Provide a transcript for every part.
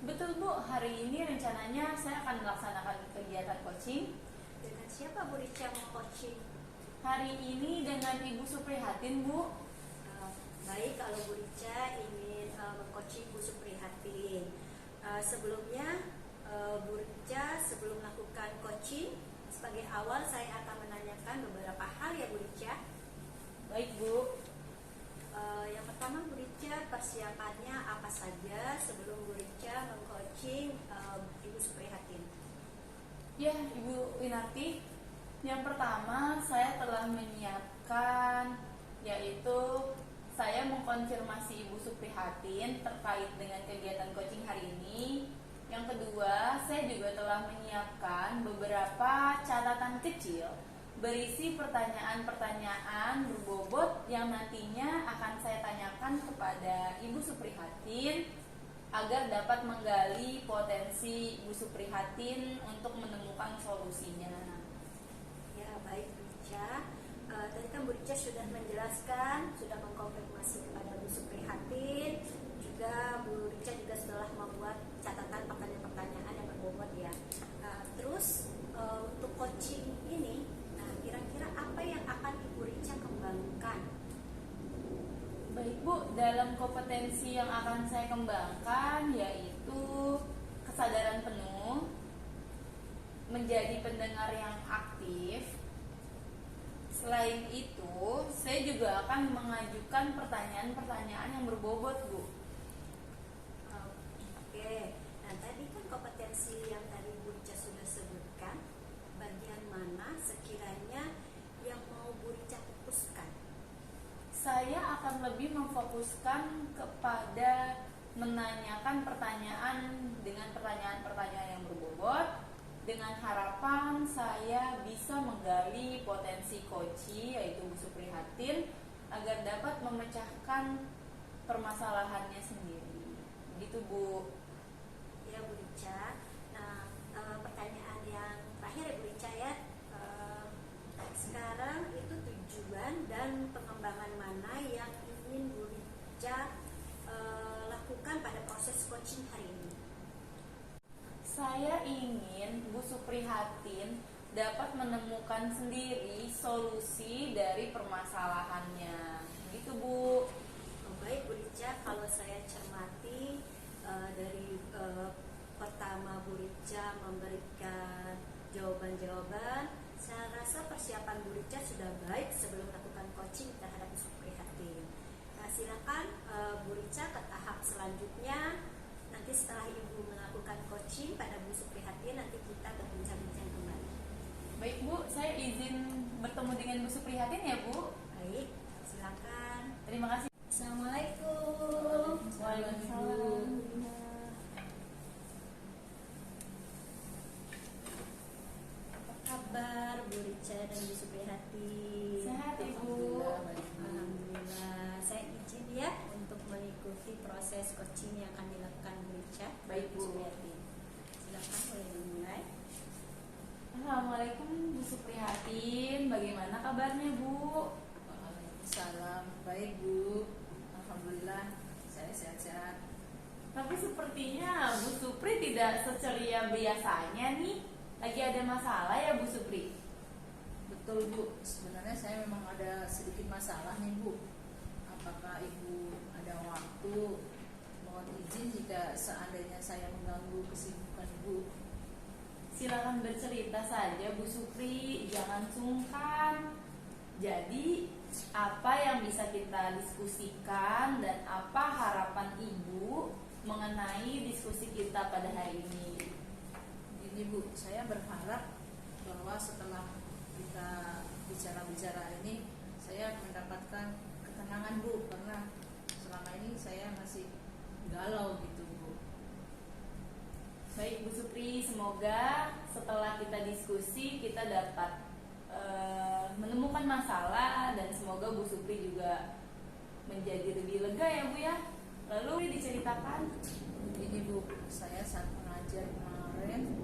Betul Bu, hari ini rencananya saya akan melaksanakan kegiatan coaching. Dengan siapa Bu Rica mau coaching? Hari ini dengan Ibu Suprihatin Bu. Uh, Baik, kalau Bu Rica ingin meng-coaching Bu Suprihatin. Sebelumnya Bu Rica sebelum melakukan coaching, sebagai awal saya akan menanyakan beberapa hal ya Bu Rica. Baik Bu. Yang pertama Bu Rica, persiapannya apa saja sebelum Bu Rica meng-coaching Ibu Suprihatin? Ya Ibu Winarti, yang pertama saya telah menyiapkan, yaitu saya mengkonfirmasi Ibu Suprihatin terkait dengan kegiatan coaching hari ini. Yang kedua, saya juga telah menyiapkan beberapa catatan kecil berisi pertanyaan-pertanyaan berbobot yang nantinya akan saya tanyakan kepada Ibu Suprihatin agar dapat menggali potensi Ibu Suprihatin untuk menemukan solusinya. Ya, baik Bu Rica. Tadi kan Bu Rica sudah menjelaskan, sudah mengkonfirmasi kepada Bu Suprihatin, juga Bu Rica juga setelah membuat catatan pertanyaan-pertanyaan yang berbobot ya. Terus untuk coaching ini, kira-kira apa yang akan Ibu Rica kembangkan? Baik Bu, dalam kompetensi yang akan saya kembangkan yaitu kesadaran penuh, menjadi pendengar yang aktif. Selain itu, saya juga akan mengajukan pertanyaan-pertanyaan yang berbobot Bu. Oke, nah tadi kan kompetensi yang tadi Bu Rica sudah sebutkan, bagian mana sekiranya yang mau Bu Rica fokuskan? Saya akan lebih memfokuskan kepada menanyakan pertanyaan dengan pertanyaan-pertanyaan yang berbobot, dengan harapan saya bisa menggali potensi coachee yaitu Bu Suprihatin agar dapat memecahkan permasalahannya sendiri. Begitu Bu. Ya Bu Rica. Nah, pertanyaan yang terakhir ya Bu Rica ya. Sekarang itu tujuan dan pengembangan mana yang ingin Bu Rica lakukan pada proses coaching hari ini? Saya ingin Bu Suprihatin dapat menemukan sendiri solusi dari permasalahannya. Begitu Bu. Baik Bu Rica, kalau saya cermati dari pertama Bu Rica memberikan jawaban-jawaban, saya rasa persiapan Bu Rica sudah baik sebelum melakukan coaching terhadap Bu Suprihatin. Nah, silakan Bu Rica ke tahap selanjutnya. Nanti setelah Ibu melakukan coaching pada Bu Suprihatin, nanti kita berbincang-bincang kembali. Baik Bu, saya izin bertemu dengan Bu Suprihatin ya Bu. Baik, silakan. Terima kasih. Assalamualaikum. Waalaikumsalam. Apa kabar Bu Rica dan Bu Suprihatin? Sehat Ibu. Alhamdulillah. Saya izin ya untuk mengikuti proses coaching yang akan dilakukan Bu Rica. Baik, Bu. Suprihatin. Silakan boleh dimulai. Assalamualaikum Bu Suprihatin, bagaimana kabarnya Bu? Waalaikumsalam, baik Bu. Alhamdulillah, saya sehat-sehat. Tapi sepertinya Bu Supri tidak seceria biasanya nih. Lagi ada masalah ya Bu Supri? Betul Bu, sebenarnya saya memang ada sedikit masalah nih Bu. Apakah Ibu ada waktu? Mohon izin jika seandainya saya mengganggu kesibukan Ibu. Silakan bercerita saja Bu Supri, jangan sungkan. Jadi, apa yang bisa kita diskusikan dan apa harapan Ibu mengenai diskusi kita pada hari ini? Ini Bu, saya berharap bahwa setelah kita bicara-bicara ini, saya mendapatkan ketenangan Bu, karena selama ini saya masih galau gitu Bu. Baik Bu Supri, semoga setelah kita diskusi kita dapat menemukan masalah dan semoga Bu Supri juga menjadi lebih lega ya Bu ya. Lalu diceritakan. Ini Bu, saya saat mengajar kemarin,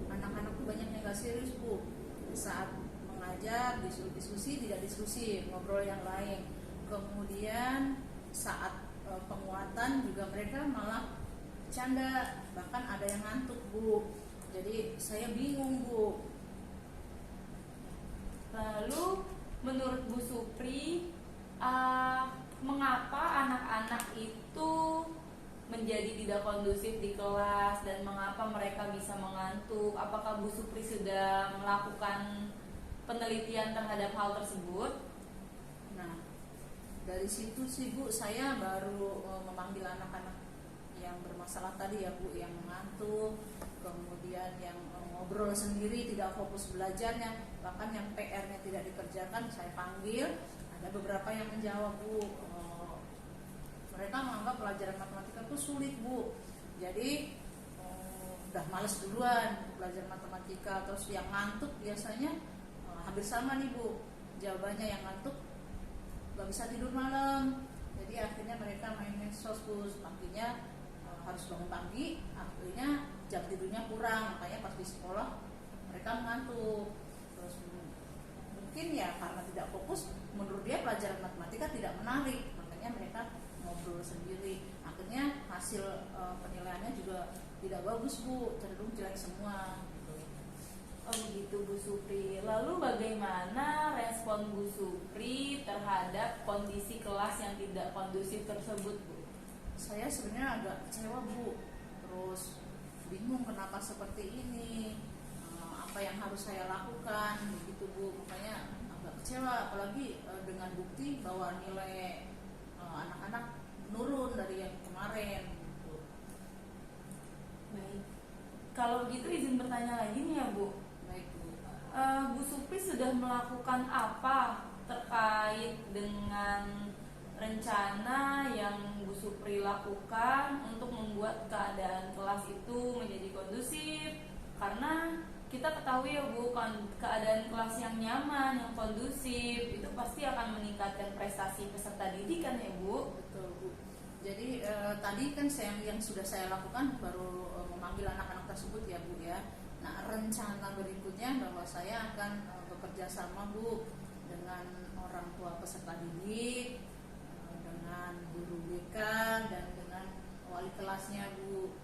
anak-anak banyak yang gak serius Bu. Saat mengajar disuruh diskusi, tidak diskusi, ngobrol yang lain. Kemudian saat penguatan juga mereka malah bercanda, bahkan ada yang ngantuk Bu. Jadi saya bingung Bu. Lalu menurut Bu Supri, mengapa anak-anak itu menjadi tidak kondusif di kelas dan mengapa mereka bisa mengantuk? Apakah Bu Supri sudah melakukan penelitian terhadap hal tersebut? Nah, dari situ sih Bu, saya baru memanggil anak-anak yang bermasalah tadi ya Bu, yang mengantuk, kemudian yang ngobrol sendiri, tidak fokus belajarnya, bahkan yang PR-nya tidak dikerjakan, saya panggil. Ada beberapa yang menjawab Bu, mereka menganggap pelajaran matematika itu sulit Bu, jadi udah males duluan belajar matematika. Terus yang ngantuk biasanya hampir sama nih Bu jawabannya, yang ngantuk gak bisa tidur malam, jadi akhirnya mereka main medsos Bu, paginya harus bangun pagi, akhirnya jam tidurnya kurang, makanya pas di sekolah mereka mengantuk. Terus mungkin ya karena tidak fokus, menurut dia pelajaran matematika tidak menarik, makanya mereka ngobrol sendiri, akhirnya hasil penilaiannya juga tidak bagus Bu, cenderung jelek semua gitu. Oh begitu Bu Supri. Lalu bagaimana respon Bu Supri terhadap kondisi kelas yang tidak kondusif tersebut Bu? Saya sebenarnya agak kecewa Bu, terus bingung kenapa seperti ini, apa yang harus saya lakukan begitu Bu, makanya agak kecewa, apalagi dengan bukti bahwa nilai anak-anak menurun dari yang kemarin gitu. Baik, kalau begitu izin bertanya lagi nih ya Bu. Baik Bu. Bu Supri sudah melakukan apa terkait dengan rencana yang Bu Supri lakukan untuk membuat keadaan kelas itu menjadi kondusif? Karena kita ketahui ya Bu, keadaan kelas yang nyaman, yang kondusif itu pasti akan meningkatkan prestasi peserta didik kan ya Bu? Betul Bu. Jadi tadi kan yang sudah saya lakukan baru memanggil anak-anak tersebut ya Bu ya. Nah, rencana berikutnya bahwa saya akan bekerja sama Bu dengan orang tua peserta didik, dengan guru BK, dan dengan wali kelasnya Bu.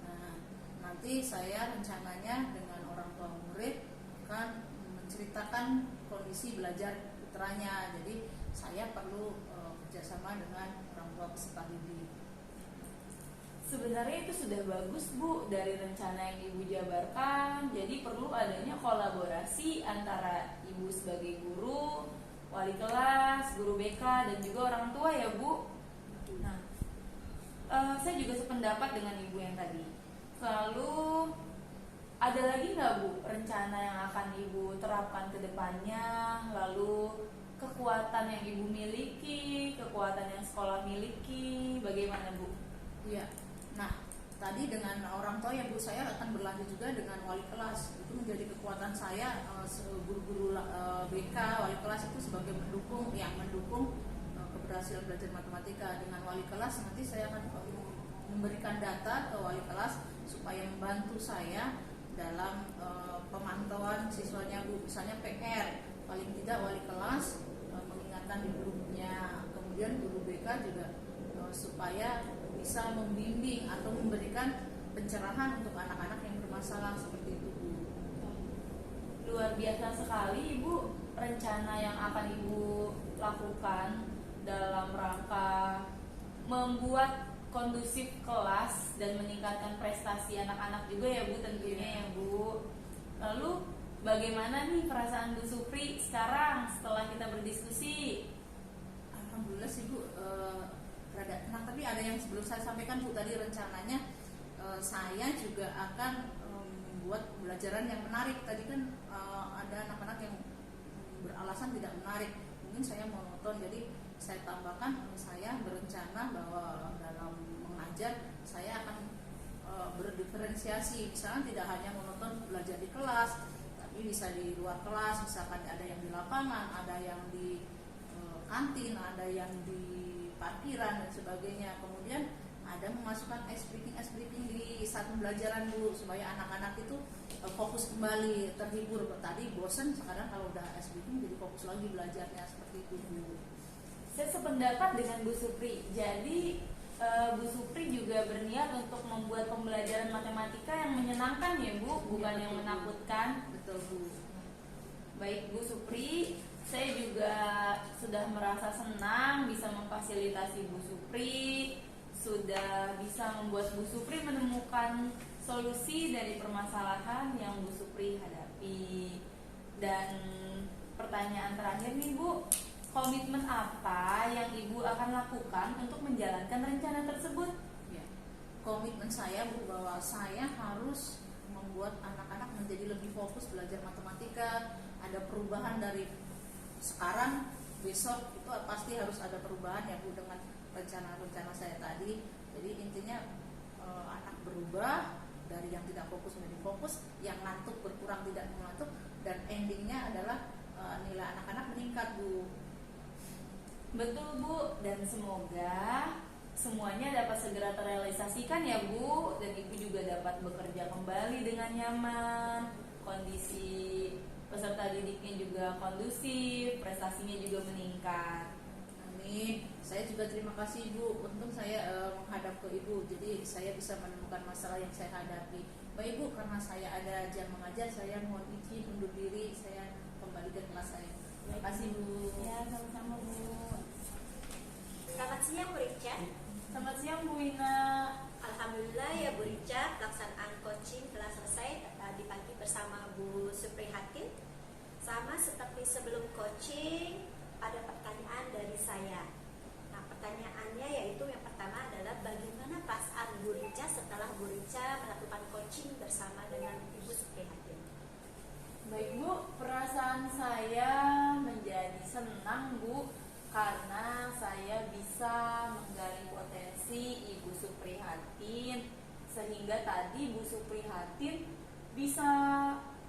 Nah, nanti saya rencananya dengan orang tua murid akan menceritakan kondisi belajar putranya. Jadi saya perlu kerjasama dengan orang tua peserta didik. Sebenarnya itu sudah bagus Bu dari rencana yang Ibu jabarkan. Jadi perlu adanya kolaborasi antara Ibu sebagai guru, wali kelas, guru BK, dan juga orang tua ya Bu. Nah, saya juga sependapat dengan Ibu yang tadi. Lalu ada lagi nggak Bu rencana yang akan Ibu terapkan ke depannya? Lalu kekuatan yang Ibu miliki, kekuatan yang sekolah miliki, bagaimana Bu? Iya. Nah, tadi dengan orang tua ya Bu, saya akan berlanjut juga dengan wali kelas. Itu menjadi kekuatan saya, guru-guru BK, wali kelas itu sebagai mendukung keberhasilan belajar matematika. Dengan wali kelas nanti saya akan memberikan data ke wali kelas supaya membantu saya dalam pemantauan siswanya Bu. Misalnya PR, paling tidak wali kelas mengingatkan di grupnya, kemudian guru BK juga supaya bisa membimbing atau memberikan pencerahan untuk anak-anak yang bermasalah seperti itu Bu. Luar biasa sekali Ibu rencana yang akan Ibu lakukan dalam rangka membuat kondusif kelas dan meningkatkan prestasi anak-anak juga ya Bu tentunya ya Bu. Lalu bagaimana nih perasaan Bu Supri sekarang setelah kita berdiskusi? Alhamdulillah sih Bu, rada tenang, tapi ada yang sebelum saya sampaikan Bu, tadi rencananya saya juga akan membuat pembelajaran yang menarik. Tadi kan ada anak-anak yang beralasan tidak menarik, mungkin saya monoton, jadi saya tambahkan saya berencana bahwa dalam mengajar saya akan berdiferensiasi, misalnya tidak hanya monoton belajar di kelas, tapi bisa di luar kelas, misalkan ada yang di lapangan, ada yang di kantin, ada yang di parkiran dan sebagainya. Kemudian ada memasukkan ice breaking di saat pembelajaran dulu supaya anak-anak itu fokus kembali, terhibur. Tadi bosan, sekarang kalau udah ice breaking jadi fokus lagi belajarnya, seperti itu Bu. Saya sependapat dengan Bu Supri. Jadi Bu Supri juga berniat untuk membuat pembelajaran matematika yang menyenangkan ya Bu, bukan yang menakutkan. Betul Bu. Baik Bu Supri, saya juga sudah merasa senang bisa memfasilitasi Bu Supri, sudah bisa membuat Bu Supri menemukan solusi dari permasalahan yang Bu Supri hadapi. Dan pertanyaan terakhir nih Bu, komitmen apa yang Ibu akan lakukan untuk menjalankan rencana tersebut? Ya. Komitmen saya Bu bahwa saya harus membuat anak-anak menjadi lebih fokus belajar matematika. Ada perubahan dari sekarang, besok itu pasti harus ada perubahan ya Bu dengan rencana-rencana saya tadi. Jadi intinya anak berubah dari yang tidak fokus menjadi fokus, yang ngantuk berkurang tidak mengantuk, dan endingnya adalah nilai anak-anak meningkat Bu. Betul Bu, dan semoga semuanya dapat segera terrealisasikan ya Bu, dan Ibu juga dapat bekerja kembali dengan nyaman, kondisi peserta didiknya juga kondusif, prestasinya juga meningkat. Amin. Saya juga terima kasih Ibu. Untung saya menghadap ke Ibu, jadi saya bisa menemukan masalah yang saya hadapi. Baik Ibu, karena saya ada jam mengajar, saya mohon izin undur diri, saya kembali ke kelas saya. Terima kasih Bu. Ya, sama-sama Bu. Selamat siang Bu Rica. Selamat siang Bu Ina. Alhamdulillah ya Bu Rica, pelaksanaan coaching telah selesai tadi pagi bersama Bu Suprihatin. Sama seperti sebelum coaching, ada pertanyaan dari saya. Nah, pertanyaannya yaitu yang pertama adalah bagaimana perasaan Bu Rica setelah Bu Rica melakukan coaching bersama dengan Ibu Suprihatin? Baik Bu, perasaan saya menjadi senang Bu, karena saya bisa menggali potensi Ibu Suprihatin, sehingga tadi Bu Suprihatin bisa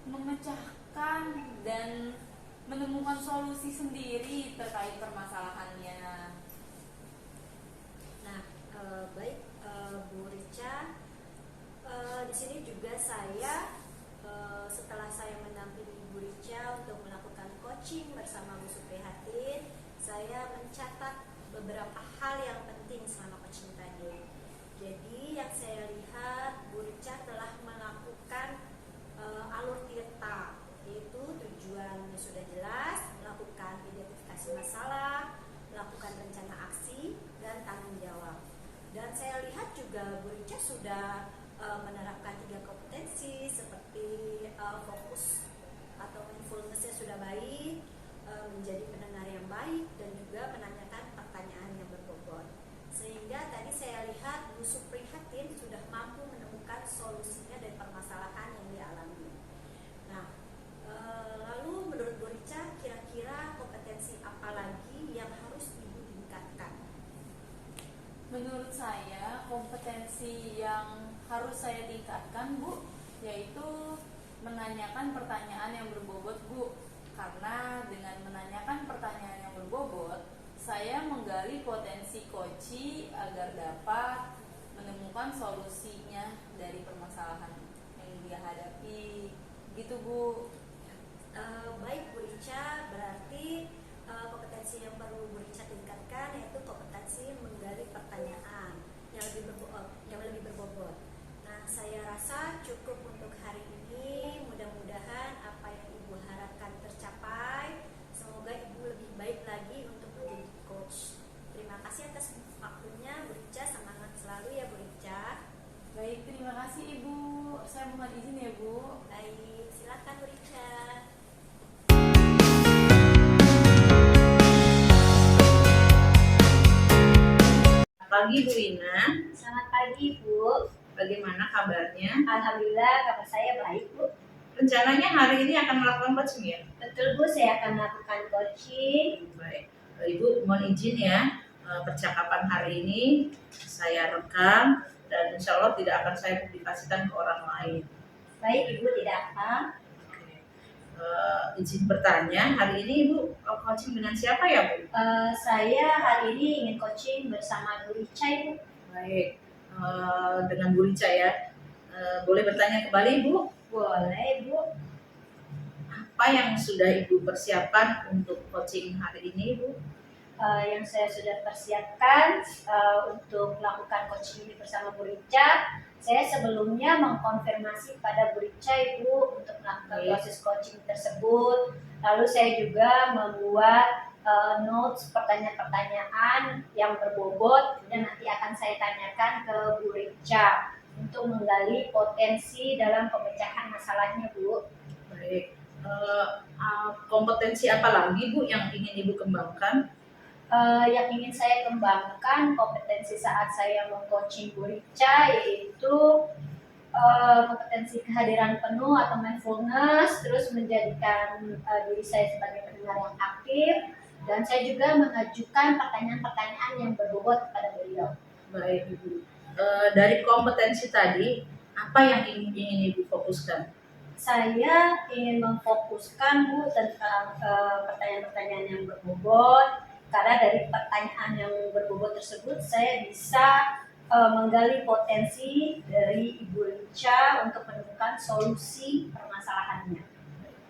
memecahkan dan menemukan solusi sendiri terkait permasalahannya. Nah, baik Bu Rica, di sini juga saya setelah saya mendampingi Bu Rica untuk melakukan coaching bersama Bu Suprihatin, saya mencatat beberapa hal yang penting selama coaching tadi. Jadi yang saya lihat Bu Rica telah melakukan alur tirta, yaitu tujuannya sudah jelas, melakukan identifikasi masalah, melakukan rencana aksi, dan tanggung jawab. Dan saya lihat juga Bu Rica sudah menerapkan 3 kompetensi seperti fokus atau mindfulness-nya sudah baik, menjadi pendengar yang baik, dan juga menanyakan pertanyaan yang berbobot. Sehingga tadi saya lihat Bu Suprihatin sudah mampu menemukan solusinya dari permasalahan yang dialami. Nah, lalu menurut Bu Rica, kira-kira kompetensi apa lagi yang harus Ibu tingkatkan? Menurut saya, kompetensi yang harus saya tingkatkan Bu, yaitu menanyakan pertanyaan yang berbobot Bu. Karena dengan menanyakan pertanyaan yang berbobot, saya menggali potensi Koci agar dapat menemukan solusinya dari permasalahan yang dia hadapi. Gitu Bu. Baik Bu Rica, berarti kompetensi yang perlu Bu Rica tingkatkan yaitu kompetensi menggali pertanyaan yang lebih berbobot. Nah, saya rasa cukup untuk hari ini. Mudah-mudahan apa yang Ibu harapkan tercapai. Semoga Ibu lebih baik lagi untuk menjadi coach. Terima kasih atas waktunya Bu Rica, semangat selalu ya Bu Rica. Baik, terima kasih Ibu. Saya mohon izin ya Bu. Baik, silakan Bu Rica. Pagi Bu Ina, Selamat pagi Bu. bagaimana kabarnya? Alhamdulillah kabar saya baik Bu. Rencananya hari ini akan melakukan coaching ya? Betul Bu, saya akan melakukan coaching. Baik, Ibu mohon izin ya, percakapan hari ini saya rekam dan insya Allah tidak akan saya publikasikan ke orang lain. Baik Ibu, tidak apa. Izin bertanya, hari ini Ibu coaching dengan siapa ya Bu? Saya hari ini ingin coaching bersama Bu Rica Ibu. Baik, dengan Bu Rica ya. Boleh bertanya kembali Bu? Boleh Bu. Apa yang sudah Ibu persiapkan untuk coaching hari ini Bu? yang saya sudah persiapkan untuk melakukan coaching ini bersama Bu Rica. Saya sebelumnya mengkonfirmasi pada Bu Rica Ibu untuk melakukan proses coaching tersebut. Lalu saya juga membuat notes pertanyaan-pertanyaan yang berbobot dan nanti akan saya tanyakan ke Bu Rica untuk menggali potensi dalam pemecahan masalahnya, Bu. Baik. Kompetensi apa lagi Bu yang ingin Ibu kembangkan? Yang ingin saya kembangkan kompetensi saat saya meng-coaching Bu Rica yaitu kompetensi kehadiran penuh atau mindfulness, terus menjadikan diri saya sebagai pendengar yang aktif, dan saya juga mengajukan pertanyaan-pertanyaan yang berbobot kepada beliau. Baik Ibu. Dari kompetensi tadi, apa yang ingin Ibu fokuskan? Saya ingin memfokuskan Bu tentang pertanyaan-pertanyaan yang berbobot, karena dari pertanyaan yang berbobot tersebut saya bisa menggali potensi dari Ibu Rica untuk menemukan solusi permasalahannya.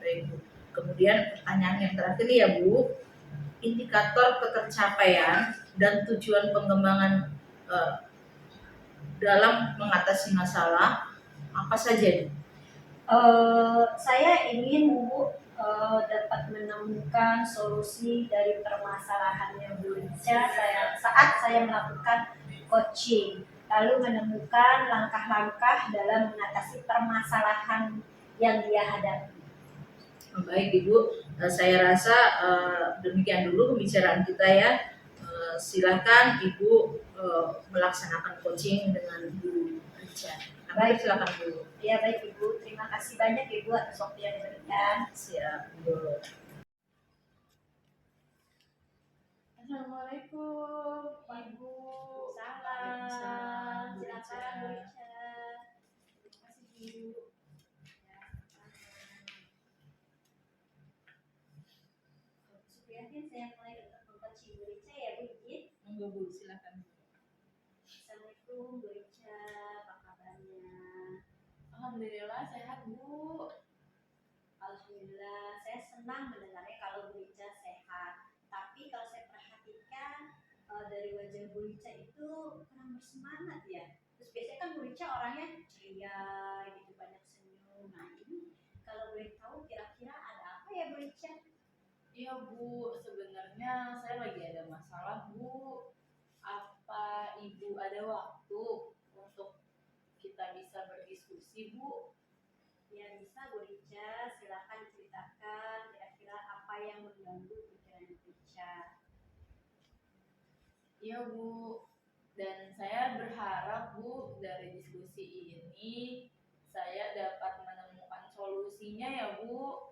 Baik Bu. Kemudian pertanyaan yang terakhir ya Bu, indikator ketercapaian dan tujuan pengembangan dalam mengatasi masalah apa saja? Saya ingin Bu dapat menemukan solusi dari permasalahannya Bu Rica saat saya melakukan coaching, lalu menemukan langkah-langkah dalam mengatasi permasalahan yang dia hadapi. Baik Ibu, saya rasa demikian dulu pembicaraan kita ya. Silakan Ibu melaksanakan coaching dengan Bu Rica. Baik, silakan Bu. Ya baik Ibu, terima kasih banyak Ibu atas waktu yang diberikan. Siap Bu. Assalamualaikum Ibu. Salam. Silakan Bu Rica. Terima kasih Bu. Yakin saya mulai mengcoaching Bu Rica ya Bu Ijin. Monggo Bu, silakan. Assalamualaikum Bu Rica, apa kabarnya? Alhamdulillah sehat Bu. Alhamdulillah, saya senang mendengarnya kalau Bu Rica sehat. Tapi kalau saya perhatikan dari wajah Bu Rica itu kurang bersemangat ya. Terus biasanya kan Bu Rica orangnya ceria gitu, banyak senyum. Nah ini kalau boleh tahu kira-kira ada apa ya Bu Rica? Iya Bu, sebenarnya saya lagi ada masalah Bu. Apa Ibu ada waktu untuk kita bisa berdiskusi Bu? Ya bisa Bu Rica, silakan ceritakan kira-kira apa yang mengganggu pikiran Bu Rica. Iya Bu, dan saya berharap Bu dari diskusi ini saya dapat menemukan solusinya ya Bu.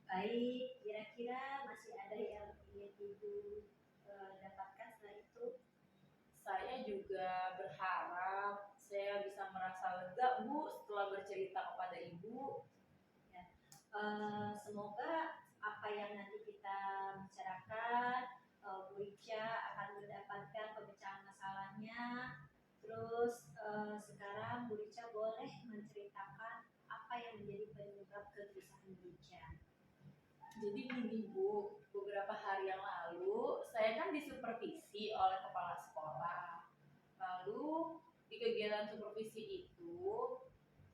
Baik, kira-kira masih ada yang ingin Ibu dapatkan setelah itu? Saya juga berharap saya bisa merasa lega Bu setelah bercerita kepada Ibu. Ya. Semoga apa yang nanti kita bicarakan, Bu Rica akan mendapatkan pemecahan masalahnya. Terus sekarang Bu Rica boleh menceritakan apa yang menjadi penyebab kegelisahan Bu Rica. Jadi gini Bu, beberapa hari yang lalu saya kan disupervisi oleh kepala sekolah. Lalu di kegiatan supervisi itu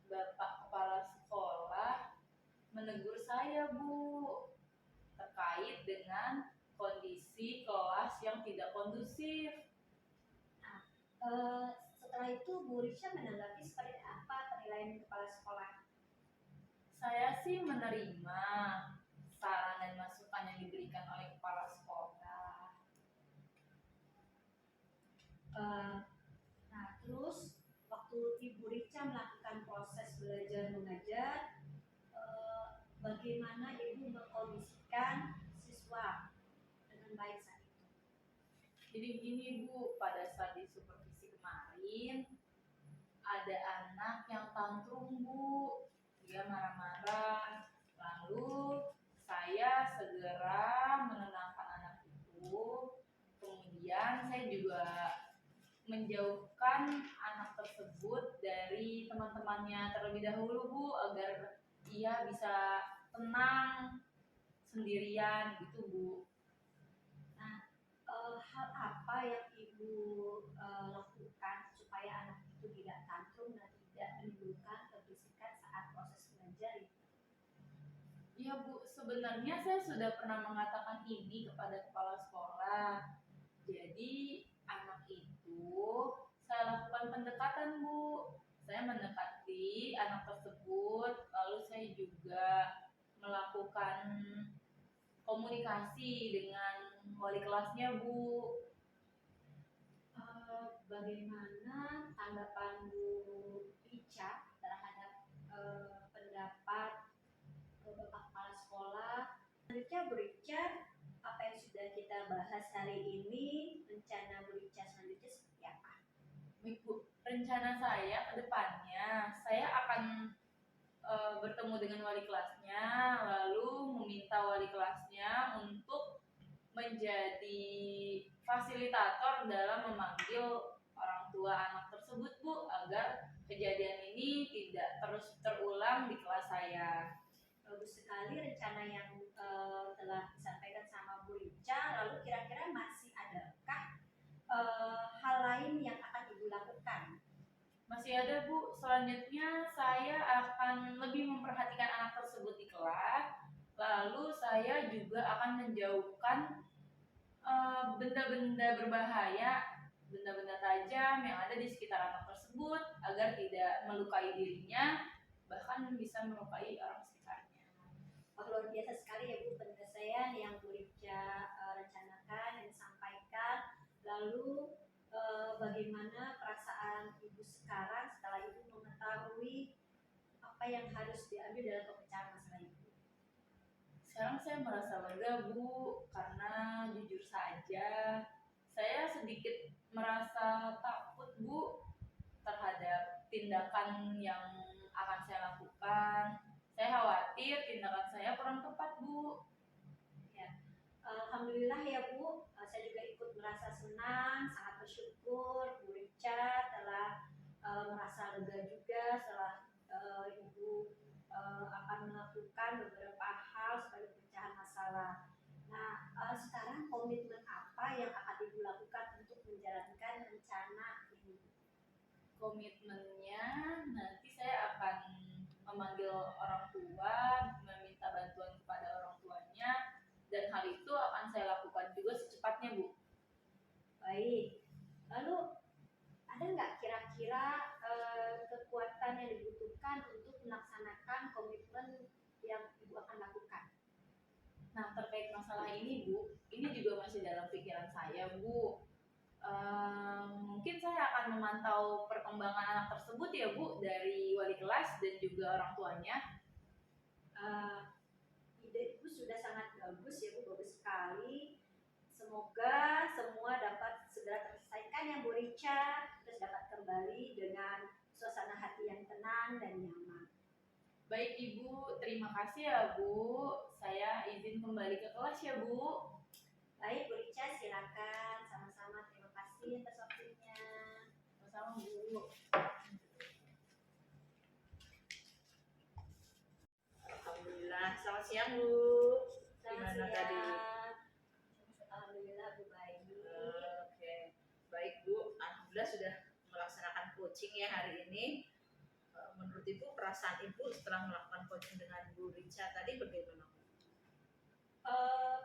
Bapak kepala sekolah menegur saya Bu terkait dengan kondisi kelas yang tidak kondusif. Setelah itu Bu Rica menanggapi seperti apa penilaian kepala sekolah? Saya sih menerima saran dan masukan yang diberikan oleh kepala sekolah. Nah, terus waktu Ibu Rica melakukan proses belajar mengajar, bagaimana Ibu mengkondisikan siswa dengan baik saat itu? Jadi gini Bu, pada saat di supervisi kemarin ada anak yang tantrum Bu, dia marah-marah. Lalu saya segera menenangkan anak itu. Kemudian saya juga menjauhkan anak tersebut dari teman-temannya terlebih dahulu Bu, agar ia bisa tenang sendirian gitu Bu. Nah, hal apa yang Ibu lakukan supaya anak itu tidak tantrum dan tidak menimbulkan keberisikan saat proses belajar? Iya Bu, sebenarnya saya sudah pernah mengatakan ini kepada kepala sekolah. Jadi anak itu saya lakukan pendekatan Bu. Saya mendekati anak tersebut, lalu saya juga melakukan komunikasi dengan wali kelasnya Bu. Bagaimana tanggapan Bu Rica terhadap pendapat Bapak Kepala Sekolah? Selanjutnya Bu Rica, apa yang sudah kita bahas hari ini, rencana Bu Rica selanjutnya seperti apa? Baik Bu, rencana saya ke depannya saya akan bertemu dengan wali kelasnya, lalu meminta wali kelasnya untuk menjadi fasilitator dalam memanggil orang tua anak tersebut Bu, agar kejadian ini tidak terus terulang di kelas saya. Bagus sekali rencana yang telah disampaikan sama Bu Rica. Lalu kira-kira masih adakah hal lain yang akan Ibu lakukan? Masih ada Bu, selanjutnya saya akan lebih memperhatikan anak tersebut di kelas, lalu saya juga akan menjauhkan benda-benda berbahaya, benda-benda tajam yang ada di sekitar anak tersebut agar tidak melukai dirinya, bahkan bisa melukai orang sekitarnya. Luar biasa sekali ya Bu penyelesaian yang Bu Rica rencanakan dan disampaikan. Lalu bagaimana perasaan Ibu sekarang setelah Ibu mengetahui apa yang harus diambil dalam pemecahan masalah Ibu? Sekarang saya merasa lega Bu, karena jujur saja saya sedikit merasa takut Bu terhadap tindakan yang akan saya lakukan. Saya khawatir tindakan saya kurang tepat Bu. Ya. Alhamdulillah ya Bu, saya juga ikut merasa senang, sangat bersyukur Bu Rica telah merasa lega juga setelah Ibu akan melakukan beberapa hal sebagai pecahan masalah. Nah, sekarang komitmen apa yang akan Ibu lakukan untuk menjalankan rencana ini? Komitmennya nanti saya akan memanggil orang tua, meminta bantuan kepada orang tuanya, dan hal itu akan saya lakukan juga secepatnya Bu. Baik, lalu ada nggak kira-kira kekuatan yang dibutuhkan untuk melaksanakan komitmen yang Ibu akan lakukan? Nah, terkait masalah ini Bu, ini juga masih dalam pikiran saya Bu. Mungkin saya akan memantau perkembangan anak tersebut ya Bu, dari wali kelas dan juga orang tuanya. Ide Ibu sudah sangat bagus ya Bu, bagus sekali. Semoga semua dapat segera terselesaikan yang Bu Rica, terus dapat kembali dengan suasana hati yang tenang dan nyaman. Baik Ibu, terima kasih ya Bu. Saya izin kembali ke kelas ya Bu. Baik Bu Rica, silakan. Sama-sama, terima kasih atas waktunya. Sama-sama Bu. Alhamdulillah, selamat siang Bu. Selamat Gimana siang. tadi? Alhamdulillah Bu baik. Oke, baik Bu. Alhamdulillah sudah melaksanakan coaching ya hari ini. Menurut Ibu, perasaan Ibu setelah melakukan coaching dengan Bu Rica tadi bagaimana Bu?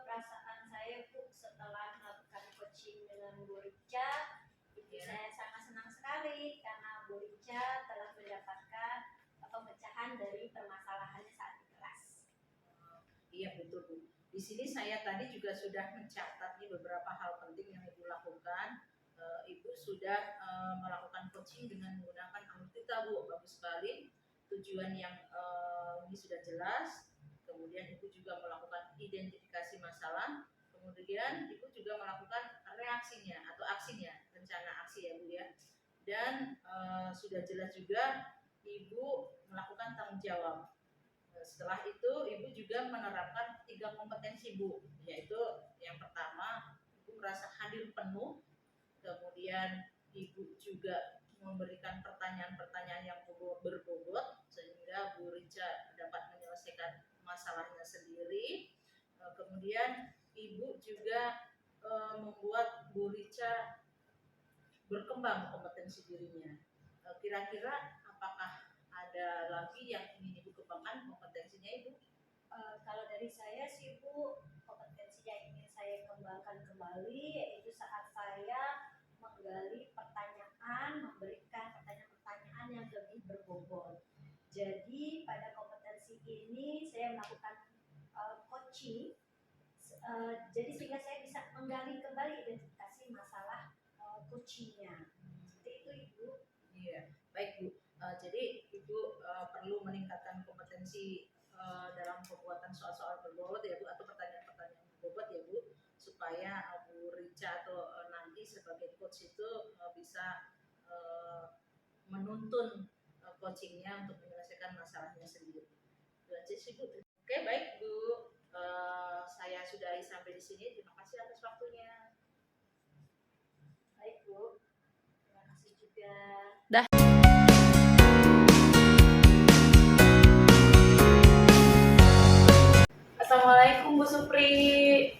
Perasaan saya Bu setelah melakukan coaching dengan Bu Rica, saya sangat senang sekali karena Bu Rica telah mendapatkan pemecahan dari permasalahannya saat di kelas. Iya betul Bu. Di sini saya tadi juga sudah mencatat nih beberapa hal penting yang Ibu lakukan. Ibu sudah melakukan coaching dengan menggunakan Amplita Bu, bagus sekali. Tujuan yang ini sudah jelas. Kemudian Ibu juga melakukan identifikasi masalah. Kemudian Ibu juga melakukan reaksinya atau aksinya, rencana aksi ya Bu ya. Dan sudah jelas juga Ibu melakukan tanggung jawab. Setelah itu Ibu juga menerapkan 3 kompetensi Bu, yaitu yang pertama Ibu merasa hadir penuh, kemudian Ibu juga memberikan pertanyaan-pertanyaan yang berbobot sehingga Bu Rica dapat menyelesaikan masalahnya sendiri. Kemudian Ibu juga membuat Bu Rica berkembang kompetensi dirinya. Kira-kira apakah ada lagi yang ingin Ibu kembangkan kompetensinya Ibu? Kalau dari saya sih Bu, kompetensi yang ingin saya kembangkan kembali yaitu saat saya menggali pertanyaan, memberikan pertanyaan-pertanyaan yang lebih berbobot. Jadi pada kompetensi ini saya melakukan coaching, jadi sehingga saya bisa menggali kembali identifikasi masalah coachingnya. Seperti itu Ibu. Iya, baik Bu. Jadi Ibu perlu meningkatkan kompetensi dalam pembuatan soal-soal berbobot ya Bu, atau pertanyaan-pertanyaan berbobot ya Bu, supaya Bu Rica atau nanti sebagai coach itu bisa menuntun coachingnya untuk menyelesaikan masalahnya sendiri. Itu aja sih Bu. Oke, baik Bu. Saya sudahi sampai di sini. Terima kasih atas waktunya. Baik Bu, terima kasih juga. Assalamualaikum Bu Supri.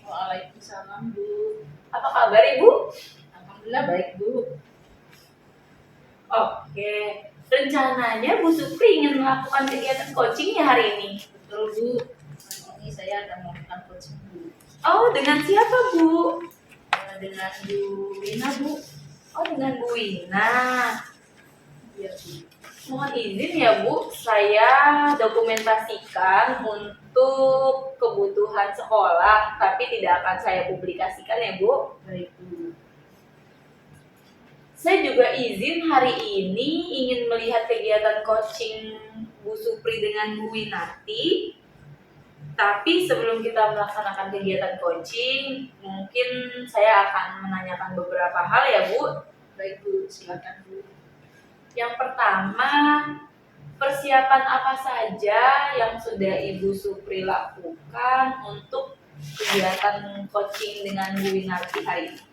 Waalaikumsalam Bu. Apa kabar Ibu? Alhamdulillah baik Bu. Oke, rencananya Bu Supri ingin melakukan kegiatan coaching ya hari ini? Betul Bu. Hari ini saya akan melakukan coaching Bu. Oh, dengan siapa Bu? Dengan Bu Wina Bu. Oh, dengan Bu Wina. Iya Bu. Mohon izin ya Bu, saya dokumentasikan untuk kebutuhan sekolah, tapi tidak akan saya publikasikan ya Bu. Baik Bu. Saya juga izin hari ini ingin melihat kegiatan coaching Bu Supri dengan Bu Winarti. Tapi sebelum kita melaksanakan kegiatan coaching, mungkin saya akan menanyakan beberapa hal ya Bu. Baik Bu, silakan Bu. Yang pertama, persiapan apa saja yang sudah Ibu Supri lakukan untuk kegiatan coaching dengan Bu Winarti hari ini?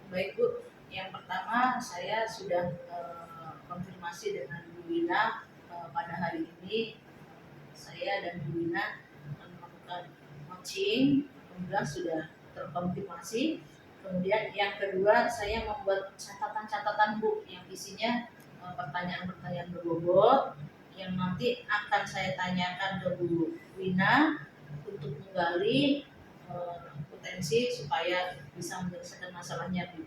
Baik Bu, yang pertama saya sudah konfirmasi dengan Bu Wina pada hari ini saya dan Bu Wina akan melakukan coaching, kemudian sudah terkonfirmasi. Kemudian yang kedua saya membuat catatan-catatan Bu yang isinya pertanyaan-pertanyaan berbobot yang nanti akan saya tanyakan ke Bu Wina untuk menggali potensi supaya bisa menyelesaikan masalahnya Bu.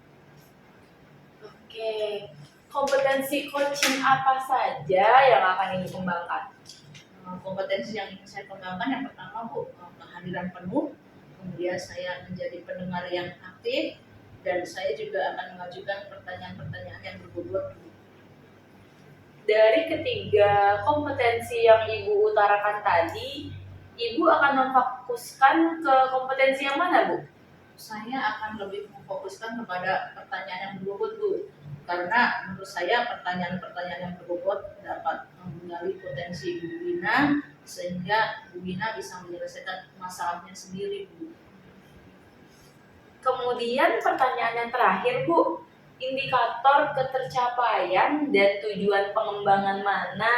Oke, kompetensi coaching apa saja yang akan Ibu kembangkan? Kompetensi yang ingin saya kembangkan yang pertama Bu, kehadiran penuh, kemudian saya menjadi pendengar yang aktif, dan saya juga akan mengajukan pertanyaan-pertanyaan yang berbobot. Dari ketiga kompetensi yang Ibu utarakan tadi, Ibu akan memfokuskan ke kompetensi yang mana Bu? Saya akan lebih memfokuskan kepada pertanyaan yang berbobot Bu, karena menurut saya pertanyaan-pertanyaan yang berbobot dapat menggali potensi Bu Wina sehingga Bu Wina bisa menyelesaikan masalahnya sendiri Bu. Kemudian pertanyaan yang terakhir Bu, indikator ketercapaian dan tujuan pengembangan mana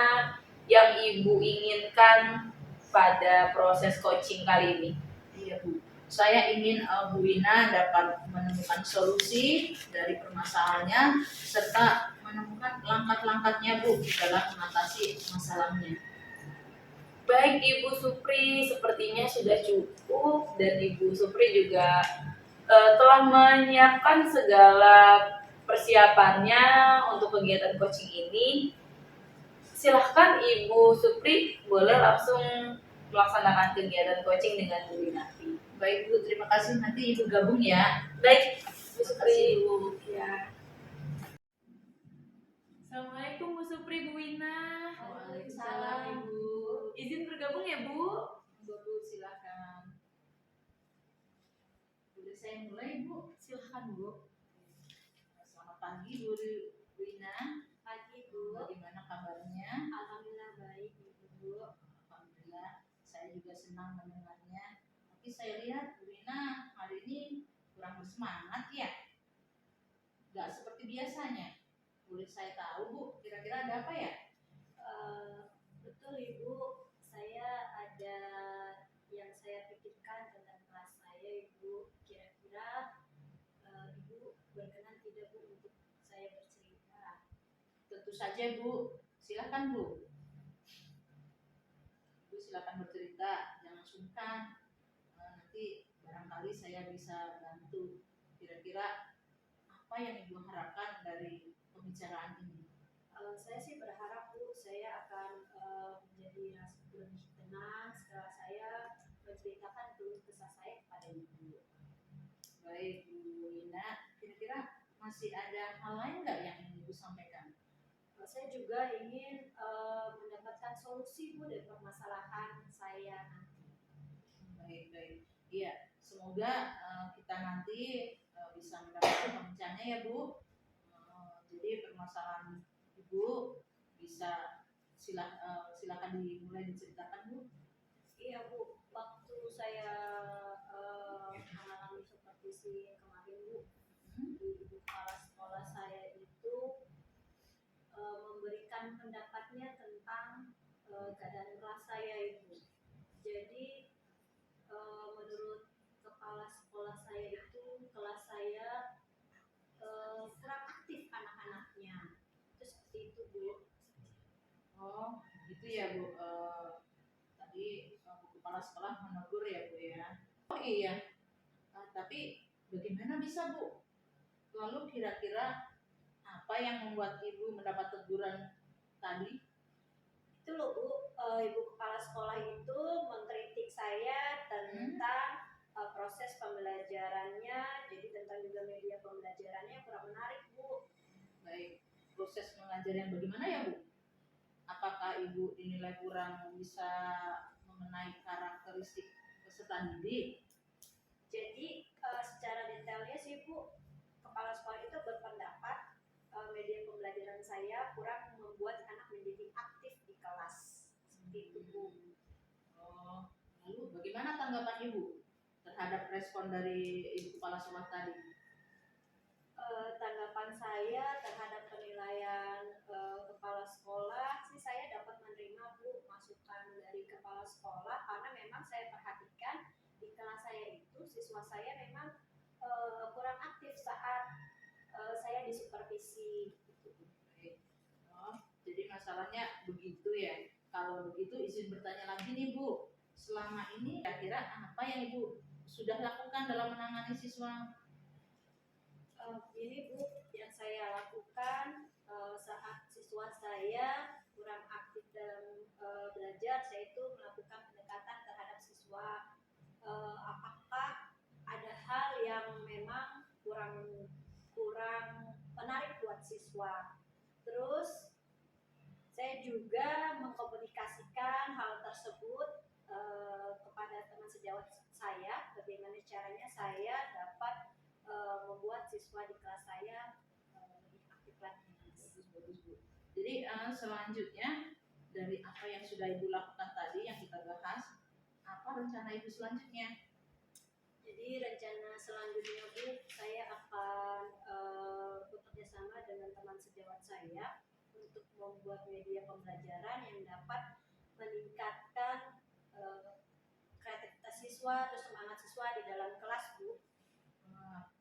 yang Ibu inginkan pada proses coaching kali ini? Iya Bu, saya ingin Bu Wina dapat menemukan solusi dari permasalahannya serta menemukan langkah-langkahnya Bu dalam mengatasi masalahnya. Baik Ibu Supri, sepertinya sudah cukup dan Ibu Supri juga telah menyiapkan segala persiapannya untuk kegiatan coaching ini. Silahkan Ibu Supri boleh langsung melaksanakan kegiatan coaching dengan Bu Winarti. Baik Bu, terima kasih. Nanti Ibu gabung ya. Baik, Bu Supri. Bu. Ya. Assalamualaikum Bu Supri, Bu Wina. Waalaikumsalam Ibu. Izin bergabung ya Bu? Bu, silakan. Boleh saya mulai Bu? Silahkan Bu. Selamat pagi Bu Wina. Pagi Bu. Bagaimana kabarnya? Alhamdulillah baik Bu. Alhamdulillah, saya juga senang mendengarnya. Tapi saya lihat Bu Wina hari ini kurang bersemangat ya. Gak seperti biasanya. Boleh saya tahu Bu, kira-kira ada apa ya? Betul Ibu, saya ada yang saya pikirkan tentang kelas saya Ibu. Kira-kira Ibu Tentu saja Bu, silakan Bu. Bu silakan bercerita, jangan sungkan. Nanti barangkali saya bisa bantu. Kira-kira apa yang Ibu harapkan dari pembicaraan ini? Saya sih berharap Bu, saya akan menjadi lebih tenang setelah saya menceritakan keluh kesah saya kepada Ibu. Baik Bu Ina, kira-kira masih ada hal lain nggak yang ingin Ibu sampaikan? Saya juga ingin mendapatkan solusi Bu dari permasalahan saya nanti. Baik. Iya, semoga kita nanti bisa mendapatkan pembicaranya ya Bu. Jadi permasalahan Ibu bisa silakan dimulai diceritakan Bu. Iya Bu, waktu saya mengalami supervisi kemarin Bu, di kepala sekolah saya itu memberikan pendapatnya tentang keadaan kelas saya itu. Jadi menurut kepala sekolah saya itu kelas saya kurang aktif anak-anaknya. Itu seperti itu Bu. Oh, gitu ya Bu. Tadi Bu Kepala Sekolah menegur ya Bu ya. Oh iya, tapi bagaimana bisa Bu? Lalu kira-kira apa yang membuat Ibu mendapat teguran tadi? Itu loh Bu, Ibu kepala sekolah itu mengkritik saya tentang proses pembelajarannya, jadi tentang juga media pembelajarannya yang kurang menarik Bu. Baik, proses mengajar yang bagaimana ya Bu? Apakah Ibu dinilai kurang bisa mengenai karakteristik peserta didik? Jadi secara detailnya sih Bu, kepala sekolah itu berpendapat media pembelajaran saya kurang membuat anak menjadi aktif di kelas. Seperti itu Bu. Oh, lalu bagaimana tanggapan Ibu terhadap respon dari Ibu Kepala Sekolah tadi? Tanggapan saya terhadap penilaian kepala sekolah sih, saya dapat menerima Bu masukan dari kepala sekolah, karena memang saya perhatikan di kelas saya itu siswa saya memang kurang aktif saat saya disupervisi gitu. Oh, jadi masalahnya begitu ya. Kalau begitu izin bertanya lagi nih Bu, selama ini kira-kira apa yang Ibu sudah lakukan dalam menangani siswa? Ini Bu, yang saya lakukan saat siswa saya kurang aktif dalam belajar, saya itu melakukan pendekatan terhadap siswa. Apakah ada hal yang memang kurang menarik buat siswa. Terus saya juga mengkomunikasikan hal tersebut kepada teman sejawat saya, bagaimana caranya saya dapat membuat siswa di kelas saya lebih aktif lagi. Bagus Bu. Jadi selanjutnya dari apa yang sudah Ibu lakukan tadi yang kita bahas, apa rencana Ibu selanjutnya? Jadi rencana selanjutnya Bu, saya akan bekerja sama dengan teman sejawat saya untuk membuat media pembelajaran yang dapat meningkatkan kreativitas siswa, terus semangat siswa di dalam kelas Bu.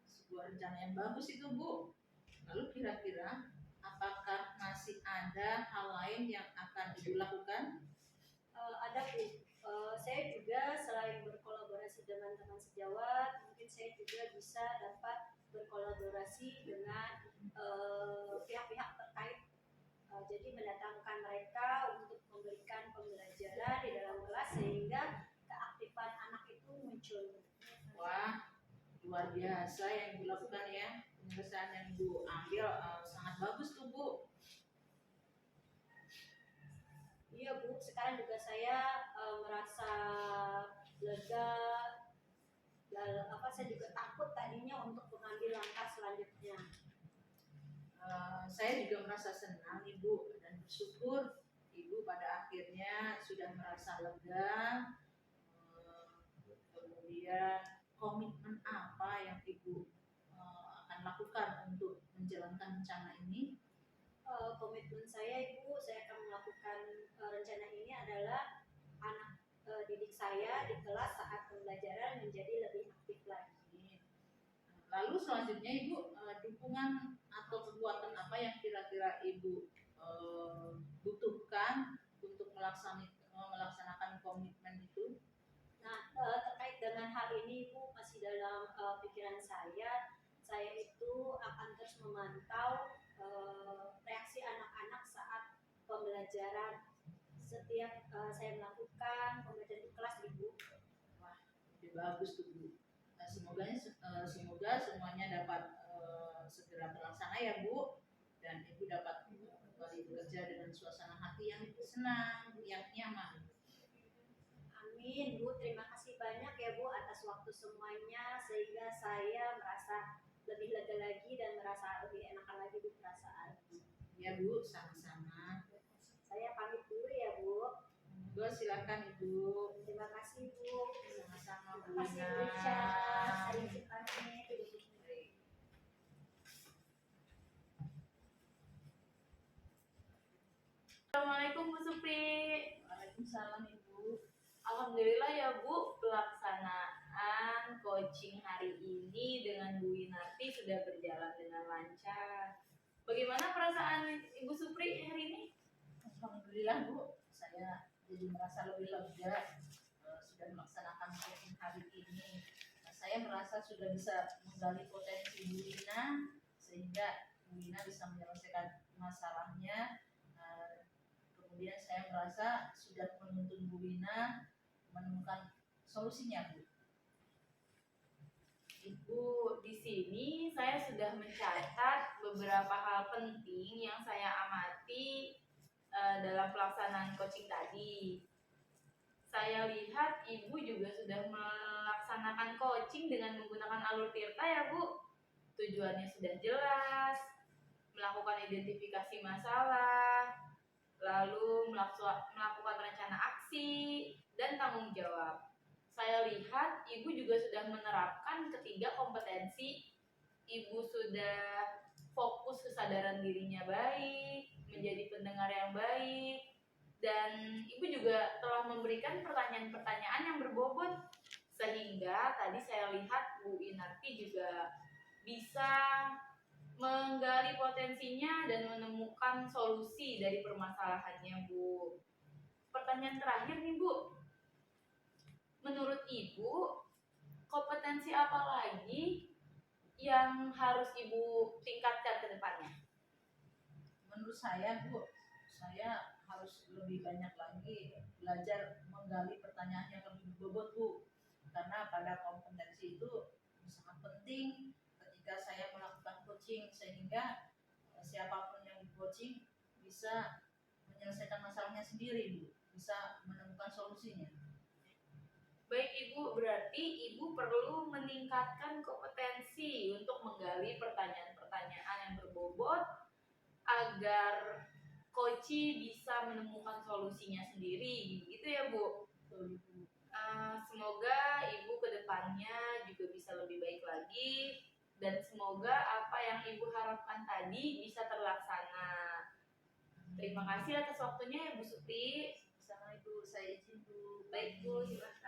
Sebuah rencana yang bagus itu Bu. Lalu kira-kira apakah masih ada hal lain yang akan Ibu lakukan? Ada Bu, saya juga selain berkolaborasi dengan teman sejawat, mungkin saya juga bisa dapat berkolaborasi dengan pihak-pihak terkait. Jadi mendatangkan mereka untuk memberikan pembelajaran di dalam kelas sehingga keaktifan anak itu muncul. Wah, luar biasa yang Ibu lakukan ya. Penyelesaian yang Ibu ambil sangat bagus tuh Bu. Iya Bu, sekarang juga saya merasa lega. Saya juga takut tadinya untuk mengambil langkah selanjutnya. Saya juga merasa senang Ibu dan bersyukur Ibu pada akhirnya sudah merasa lega. Kemudian komitmen apa yang Ibu akan lakukan untuk menjalankan rencana ini? Komitmen saya Ibu, saya akan melakukan rencana ini adalah anak didik saya di kelas saat pembelajaran menjadi lebih aktif lagi. Lalu selanjutnya Ibu dukungan atau kekuatan apa yang kira-kira Ibu memantau reaksi anak-anak saat pembelajaran setiap saya melakukan pembelajaran di kelas, Ibu. Wah, ide bagus tuh Bu. Nah, semoga semuanya dapat segera terlaksana ya Bu, dan Ibu dapat kembali bekerja dengan suasana hati yang senang, yang nyaman. Amin, Bu. Terima kasih banyak ya, Bu, atas waktu semuanya sehingga saya merasa lebih lega lagi dan merasa lebih enakan lagi di perasaan. Ya Bu, sama-sama. Saya pamit dulu ya, Bu. Monggo silakan Ibu. Terima kasih, Bu. Sama-sama Bu Terima kasih, Ina. Bu Ica. Saya izin pamit. Baik. Assalamualaikum Bu Supri. Waalaikumsalam Ibu. Alhamdulillah ya Bu, pelaksanaan coaching hari ini dengan Bu Winarti sudah berjalan dengan lancar. Bagaimana perasaan Ibu Supri hari ini? Alhamdulillah Bu, saya jadi merasa lebih lega sudah melaksanakan coaching hari ini. Nah, saya merasa sudah bisa menggali potensi Bu Ina sehingga Bu Ina bisa menyelesaikan masalahnya. Kemudian saya merasa sudah menuntun Bu Ina menemukan solusinya Bu. Ibu, di sini saya sudah mencatat beberapa hal penting yang saya amati dalam pelaksanaan coaching tadi. Saya lihat Ibu juga sudah melaksanakan coaching dengan menggunakan alur Tirta ya Bu. Tujuannya sudah jelas, melakukan identifikasi masalah, lalu melakukan rencana aksi, dan tanggung jawab. Saya lihat Ibu juga sudah menerapkan ketiga kompetensi. Ibu sudah fokus kesadaran dirinya baik, menjadi pendengar yang baik, dan Ibu juga telah memberikan pertanyaan-pertanyaan yang berbobot, sehingga tadi saya lihat Bu Inarti juga bisa menggali potensinya dan menemukan solusi dari permasalahannya Bu. Pertanyaan terakhir nih Bu, menurut Ibu kompetensi apa lagi yang harus Ibu tingkatkan ke depannya? Menurut saya Bu, saya harus lebih banyak lagi belajar menggali pertanyaan yang lebih berbobot Bu, karena pada kompetensi itu sangat penting ketika saya melakukan coaching sehingga siapapun yang di coaching bisa menyelesaikan masalahnya sendiri Bu, bisa menemukan solusinya. Baik Ibu, berarti Ibu perlu meningkatkan kompetensi untuk menggali pertanyaan-pertanyaan yang berbobot agar coach bisa menemukan solusinya sendiri, gitu ya Bu. Semoga Ibu kedepannya juga bisa lebih baik lagi dan semoga apa yang Ibu harapkan tadi bisa terlaksana. Terima kasih atas waktunya ya Bu Supri. Sama Ibu, saya izin Bu. Baik Bu, terima kasih.